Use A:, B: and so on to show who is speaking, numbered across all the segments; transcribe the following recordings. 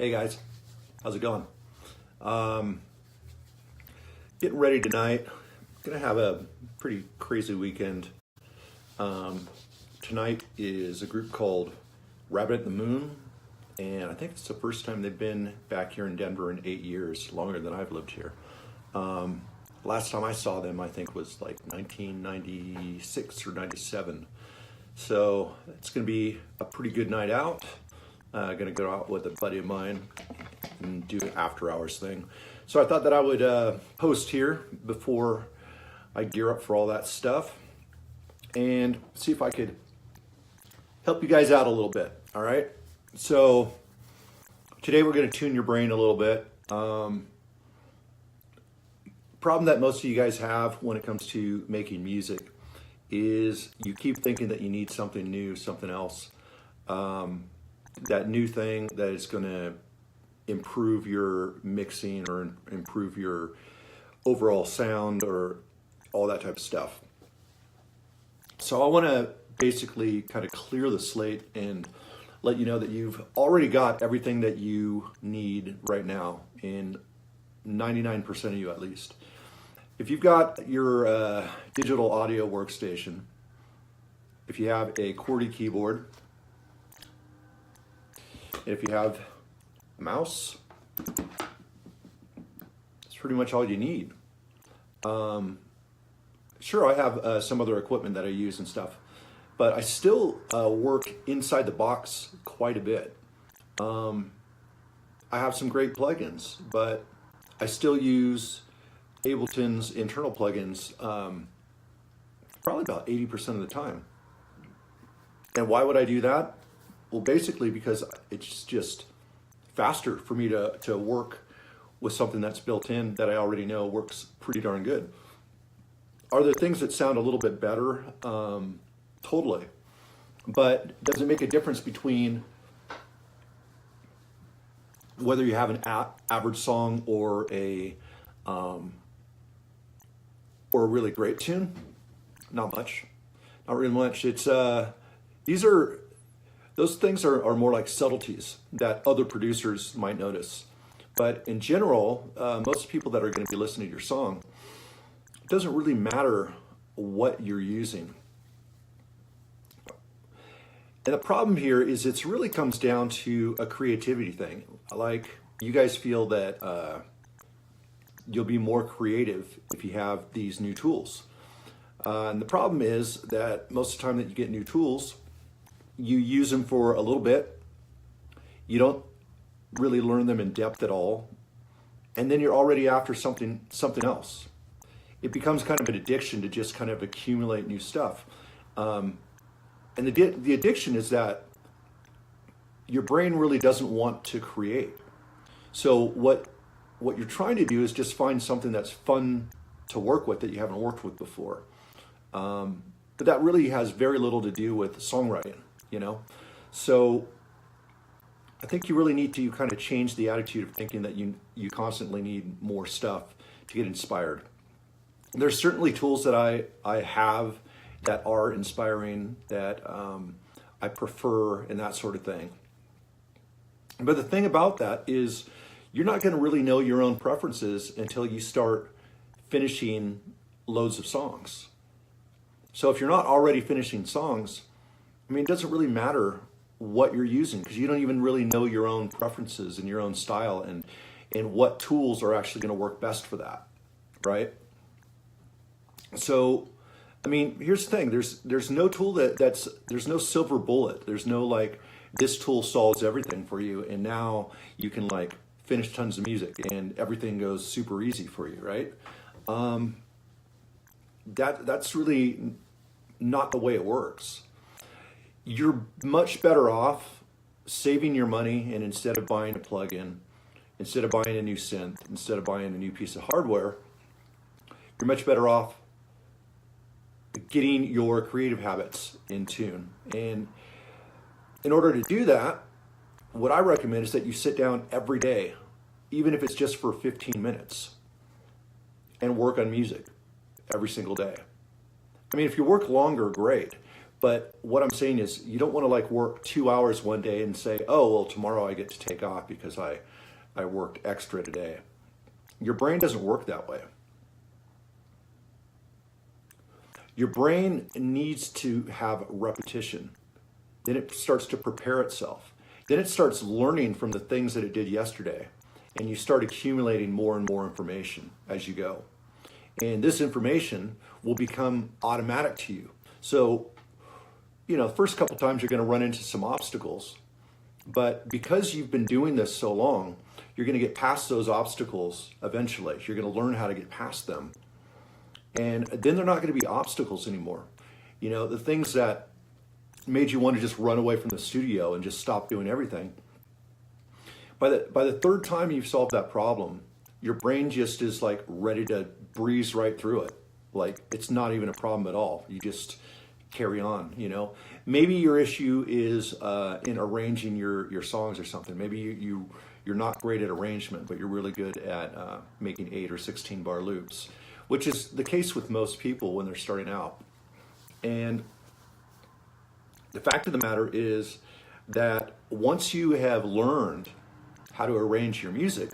A: Hey guys, how's it going? Um, Getting ready tonight. Gonna have a pretty crazy weekend. Tonight is a group called Rabbit at the Moon, and I think it's the first time they've been back here in Denver in 8 years, longer than I've lived here. Last time I saw them, I think was like 1996 or 97. So it's gonna be a pretty good night out. Gonna go out with a buddy of mine and do an after hours thing. So I thought that I would post here before I gear up for all that stuff and see if I could help you guys out a little bit. All right. So today we're going to tune your brain a little bit. Problem that most of you guys have when it comes to making music is you keep thinking that you need something new, something else. That new thing that is going to improve your mixing or improve your overall sound or all that type of stuff. So I want to basically kind of clear the slate and let you know that you've already got everything that you need right now, in 99% of you at least. If you've got your digital audio workstation, if you have a QWERTY keyboard, and if you have a mouse, that's pretty much all you need. Sure, I have some other equipment that I use and stuff, but I still work inside the box quite a bit. I have some great plugins, but I still use Ableton's internal plugins probably about 80% of the time. And why would I do that? Well, basically because it's just faster for me to work with something that's built in that I already know works pretty darn good. Are there things that sound a little bit better? Totally. But does it make a difference between whether you have an average song or a really great tune? Not much. Not really much. It's those things are more like subtleties that other producers might notice. But in general, most people that are going to be listening to your song, it doesn't really matter what you're using. And the problem here is it really comes down to a creativity thing. Like, you guys feel that you'll be more creative if you have these new tools. And the problem is that most of the time that you get new tools, you use them for a little bit. You don't really learn them in depth at all. And then you're already after something else. It becomes kind of an addiction to just kind of accumulate new stuff. And the addiction is that your brain really doesn't want to create. So what you're trying to do is just find something that's fun to work with that you haven't worked with before. But that really has very little to do with songwriting, you know? So I think you really need to kind of change the attitude of thinking that you constantly need more stuff to get inspired. There's certainly tools that I have that are inspiring, that I prefer, and that sort of thing. But the thing about that is you're not going to really know your own preferences until you start finishing loads of songs. So if you're not already finishing songs, I mean, it doesn't really matter what you're using because you don't even really know your own preferences and your own style and what tools are actually going to work best for that, right? So, I mean, here's the thing. There's no tool there's no silver bullet. There's no like, this tool solves everything for you and now you can like finish tons of music and everything goes super easy for you, right? That's really not the way it works. You're much better off saving your money, and instead of buying a plugin, instead of buying a new synth, instead of buying a new piece of hardware, you're much better off getting your creative habits in tune. And in order to do that, what I recommend is that you sit down every day, even if it's just for 15 minutes, and work on music every single day. I mean, if you work longer, great. But what I'm saying is you don't want to like work 2 hours one day and say, oh, well, tomorrow I get to take off because I worked extra today. Your brain doesn't work that way. Your brain needs to have repetition. Then it starts to prepare itself. Then it starts learning from the things that it did yesterday. And you start accumulating more and more information as you go. And this information will become automatic to you. So, the first couple times you're going to run into some obstacles. But because you've been doing this so long, you're going to get past those obstacles eventually. You're going to learn how to get past them. And then they're not going to be obstacles anymore. The things that made you want to just run away from the studio and just stop doing everything. By the third time you've solved that problem, your brain just is like ready to breeze right through it. Like it's not even a problem at all. You just carry on, Maybe your issue is in arranging your songs or something. Maybe you're not great at arrangement, but you're really good at making 8 or 16 bar loops, which is the case with most people when they're starting out. And the fact of the matter is that once you have learned how to arrange your music,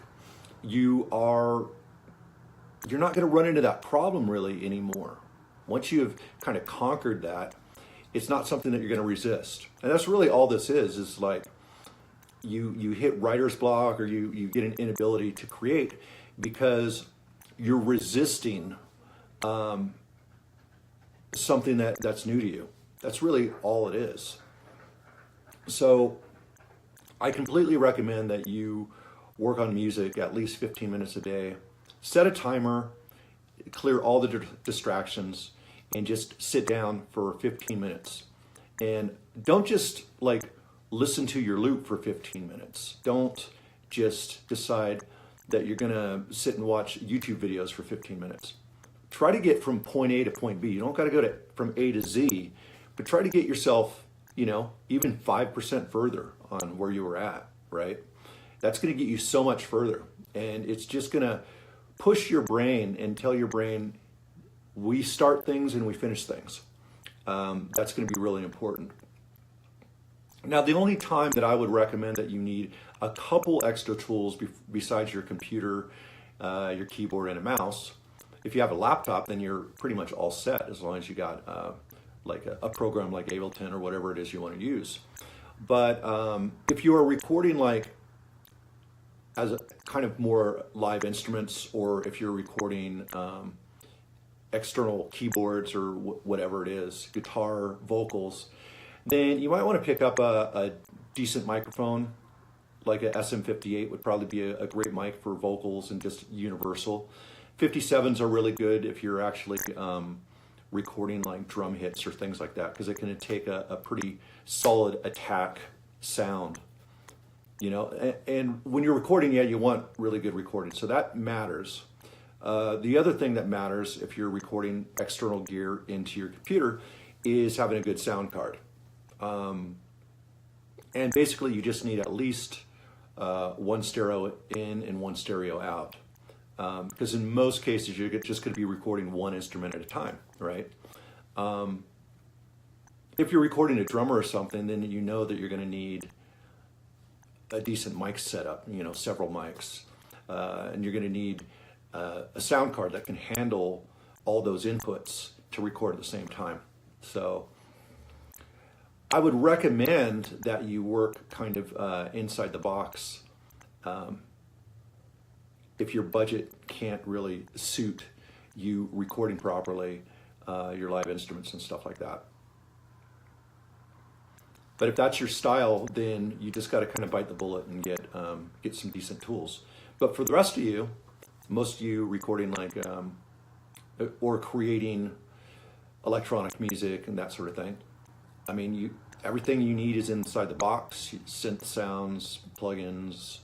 A: you're not going to run into that problem really anymore. Once you have kind of conquered that, it's not something that you're going to resist. And that's really all this is like you hit writer's block or you get an inability to create because you're resisting something that's new to you. That's really all it is. So I completely recommend that you work on music at least 15 minutes a day. Set a timer, clear all the distractions, and just sit down for 15 minutes. And don't just like listen to your loop for 15 minutes. Don't just decide that you're gonna sit and watch YouTube videos for 15 minutes. Try to get from point A to point B. You don't gotta go from A to Z, but try to get yourself, even 5% further on where you were at, right? That's gonna get you so much further. And it's just gonna push your brain and tell your brain, we start things and we finish things. That's going to be really important. Now, the only time that I would recommend that you need a couple extra tools besides your computer, your keyboard, and a mouse, if you have a laptop, then you're pretty much all set as long as you got like a program like Ableton or whatever it is you want to use. But if you are recording like as a kind of more live instruments, or if you're recording external keyboards or whatever it is, guitar, vocals, then you might want to pick up a decent microphone, like a SM58 would probably be a great mic for vocals and just universal. 57s are really good if you're actually recording like drum hits or things like that, because it can take a pretty solid attack sound. And when you're recording, you want really good recording, so that matters. The other thing that matters if you're recording external gear into your computer is having a good sound card. And basically you just need at least one stereo in and one stereo out. Because in most cases you're just going to be recording one instrument at a time, right? If you're recording a drummer or something, then you know that you're going to need a decent mic setup, several mics. And you're going to need a sound card that can handle all those inputs to record at the same time. So I would recommend that you work kind of inside the box if your budget can't really suit you recording properly your live instruments and stuff like that. But if that's your style, then you just got to kind of bite the bullet and get some decent tools. But for the rest of you, most of you recording like or creating electronic music and that sort of thing, I mean, everything you need is inside the box. Synth sounds, plugins,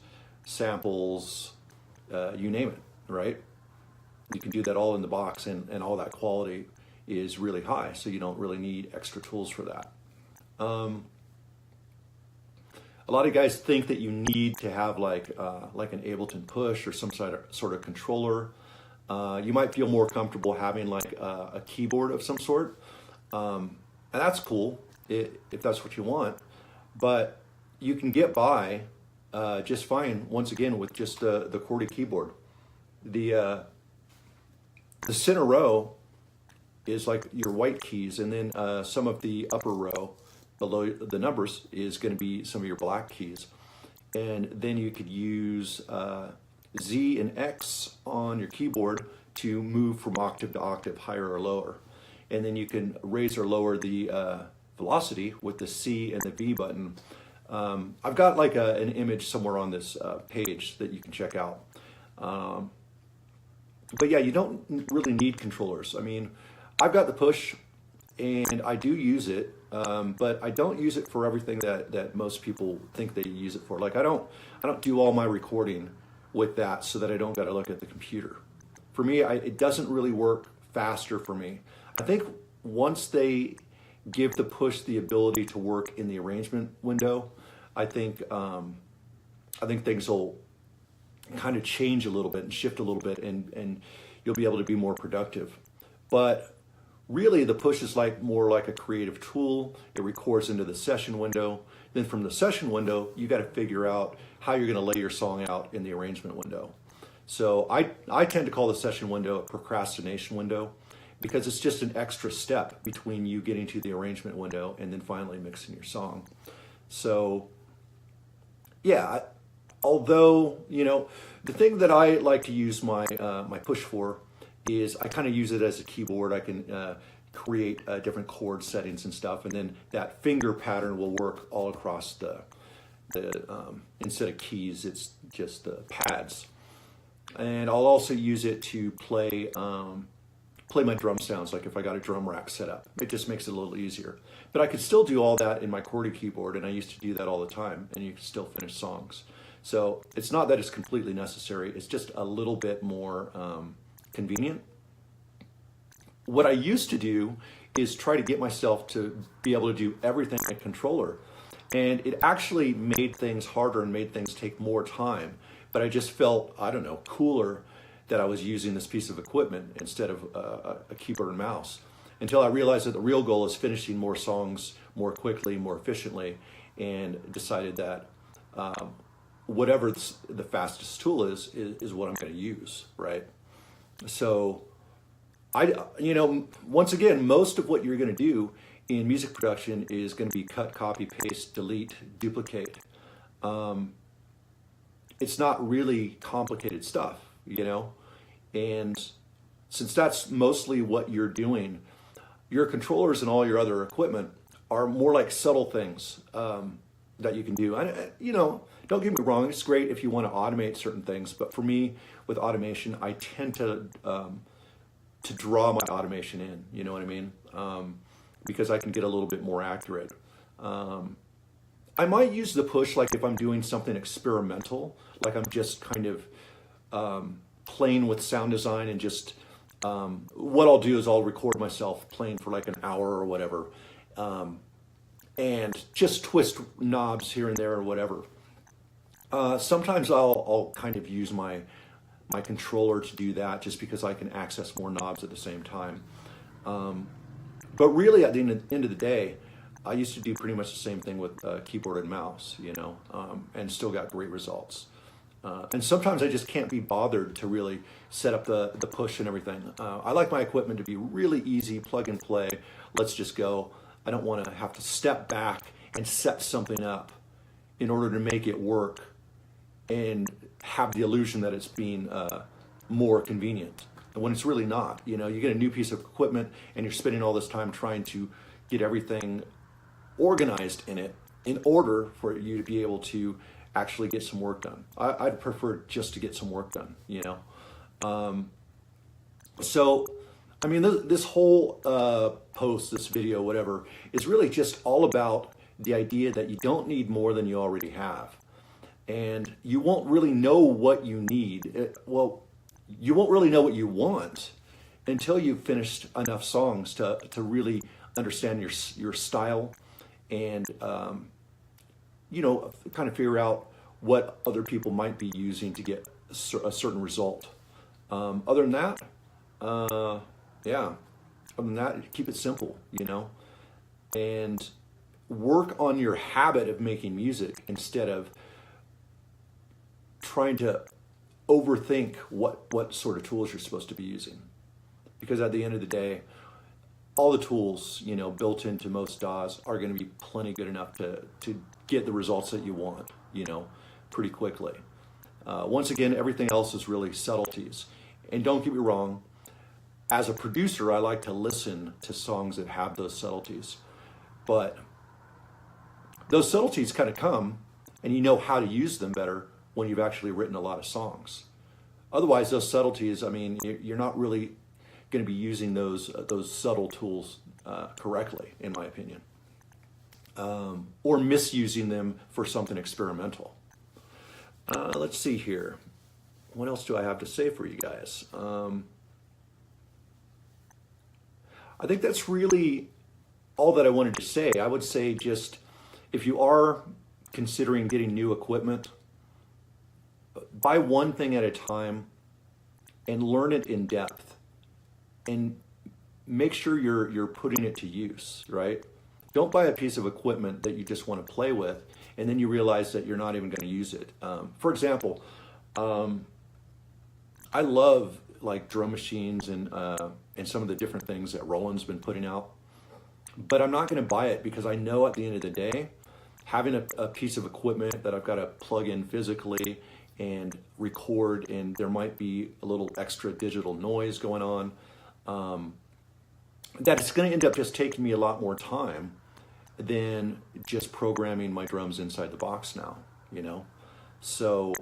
A: samples, you name it, right? You can do that all in the box, and all that quality is really high, so you don't really need extra tools for that. A lot of guys think that you need to have like an Ableton push or some sort of controller. You might feel more comfortable having like a keyboard of some sort. And and that's cool if that's what you want. But you can get by just fine, once again, with just the QWERTY keyboard. The center row is like your white keys, and then some of the upper row below the numbers is going to be some of your black keys. And then you could use Z and X on your keyboard to move from octave to octave, higher or lower. And then you can raise or lower the velocity with the C and the V button. I've got like an image somewhere on this page that you can check out. But yeah, you don't really need controllers. I mean, I've got the push and I do use it, but I don't use it for everything that most people think they use it for. Like I don't do all my recording with that so that I don't got to look at the computer. For me, it doesn't really work faster for me. I think once they give the push the ability to work in the arrangement window, I think things will kind of change a little bit and shift a little bit, and you'll be able to be more productive. But really, the push is more like a creative tool. It records into the session window. Then from the session window, you got to figure out how you're going to lay your song out in the arrangement window. So I tend to call the session window a procrastination window, because it's just an extra step between you getting to the arrangement window and then finally mixing your song. So yeah, although, the thing that I like to use my push for is I kind of use it as a keyboard. I can create different chord settings and stuff, and then that finger pattern will work all across the instead of keys, it's just the pads. And I'll also use it to play my drum sounds, like if I got a drum rack set up. It just makes it a little easier. But I could still do all that in my QWERTY keyboard, and I used to do that all the time, and you can still finish songs. So it's not that it's completely necessary, it's just a little bit more convenient. What I used to do is try to get myself to be able to do everything in a controller, and it actually made things harder and made things take more time. But I just felt, I don't know, cooler that I was using this piece of equipment instead of a keyboard and mouse, until I realized that the real goal is finishing more songs more quickly, more efficiently, and decided that whatever the fastest tool is what I'm going to use, right? So once again, most of what you're going to do in music production is going to be cut, copy, paste, delete, duplicate. It's not really complicated stuff, and since that's mostly what you're doing, your controllers and all your other equipment are more like subtle things that you can do. Don't get me wrong, it's great if you want to automate certain things, but for me, with automation, I tend to draw my automation in, you know what I mean? Because I can get a little bit more accurate. I might use the push like if I'm doing something experimental, like I'm just kind of playing with sound design, and just what I'll do is I'll record myself playing for like an hour or whatever, and just twist knobs here and there or whatever. Sometimes I'll kind of use my controller to do that, just because I can access more knobs at the same time. But really, at the end of the day, I used to do pretty much the same thing with keyboard and mouse, and still got great results. And sometimes I just can't be bothered to really set up the push and everything. I like my equipment to be really easy, plug and play, let's just go. I don't want to have to step back and set something up in order to make it work and have the illusion that it's being more convenient, when it's really not. You get a new piece of equipment and you're spending all this time trying to get everything organized in it in order for you to be able to actually get some work done. I'd prefer just to get some work done, So, I mean, this whole post, this video, whatever, is really just all about the idea that you don't need more than you already have. And you won't really know what you need. You won't really know what you want until you've finished enough songs to really understand your style, and kind of figure out what other people might be using to get a certain result. Other than that, keep it simple. and work on your habit of making music instead of trying to overthink what sort of tools you're supposed to be using. Because at the end of the day, all the tools, built into most DAWs are going to be plenty good enough to get the results that you want, pretty quickly. Once again, everything else is really subtleties. And don't get me wrong, as a producer, I like to listen to songs that have those subtleties. But those subtleties kind of come, and you know how to use them better when you've actually written a lot of songs. Otherwise, those subtleties, you're not really going to be using those subtle tools correctly, in my opinion, or misusing them for something experimental. Let's see here. What else do I have to say for you guys? I think that's really all that I wanted to say. I would say just, if you are considering getting new equipment, buy one thing at a time and learn it in depth, and make sure you're putting it to use, right? Don't buy a piece of equipment that you just want to play with and then you realize that you're not even going to use it. For example, I love like drum machines and some of the different things that Roland's been putting out, but I'm not going to buy it because I know at the end of the day, having a piece of equipment that I've got to plug in physically and record, and there might be a little extra digital noise going on, that it's going to end up just taking me a lot more time than just programming my drums inside the box now, So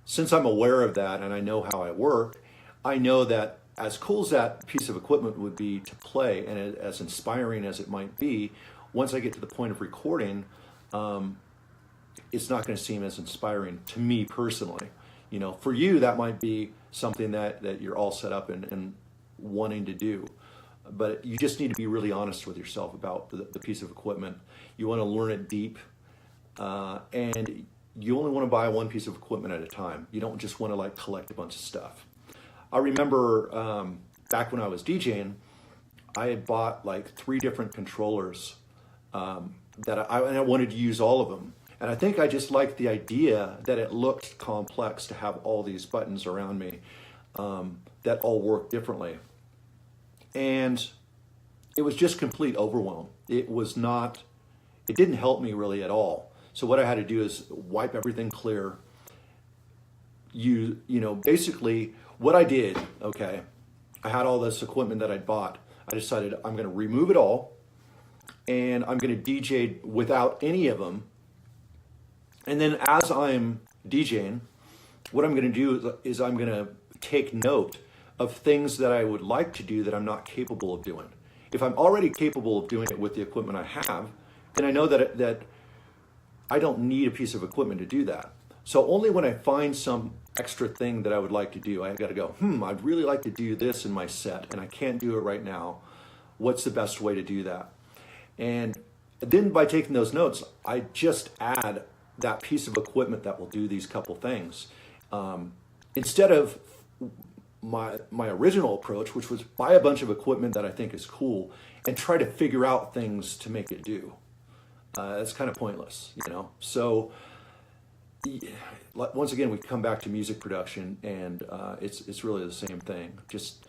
A: since I'm aware of that and I know how I work, I know that as cool as that piece of equipment would be to play, and as inspiring as it might be, once I get to the point of recording, it's not going to seem as inspiring to me personally. For you, that might be something that you're all set up and wanting to do. But you just need to be really honest with yourself about the piece of equipment. You want to learn it deep, and you only want to buy one piece of equipment at a time. You don't just want to like collect a bunch of stuff. I remember back when I was DJing, I had bought like 3 different controllers and I wanted to use all of them. And I think I just liked the idea that it looked complex to have all these buttons around me that all work differently. And it was just complete overwhelm. It didn't help me really at all. So what I had to do is wipe everything clear. Basically what I did, okay, I had all this equipment that I'd bought. I decided I'm going to remove it all and I'm going to DJ without any of them. And then as I'm DJing, what I'm going to do is I'm going to take note of things that I would like to do that I'm not capable of doing. If I'm already capable of doing it with the equipment I have, then I know that I don't need a piece of equipment to do that. So only when I find some extra thing that I would like to do, I got to go, I'd really like to do this in my set and I can't do it right now. What's the best way to do that? And then by taking those notes, I just add that piece of equipment that will do these couple things. Instead of my original approach, which was buy a bunch of equipment that I think is cool and try to figure out things to make it do. That's kind of pointless, So once again, we come back to music production, and it's really the same thing. Just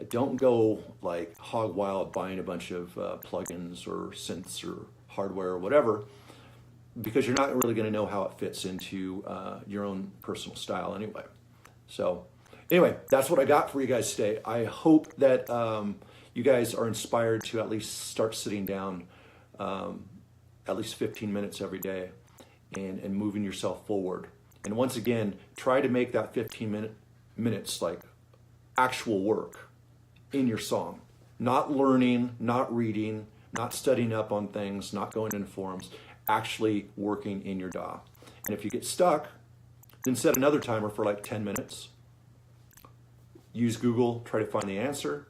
A: don't go like hog wild buying a bunch of plugins or synths or hardware or whatever, because you're not really going to know how it fits into your own personal style anyway. So anyway, that's what I got for you guys today. I hope that you guys are inspired to at least start sitting down at least 15 minutes every day and moving yourself forward. And once again, try to make that 15 minutes like actual work in your song. Not learning, not reading, not studying up on things, not going into forums, actually working in your DAW. And if you get stuck, then set another timer for like 10 minutes. Use Google, try to find the answer.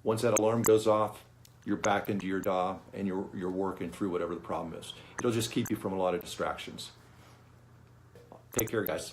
A: Once that alarm goes off, you're back into your DAW and you're working through whatever the problem is. It'll just keep you from a lot of distractions. Take care, guys.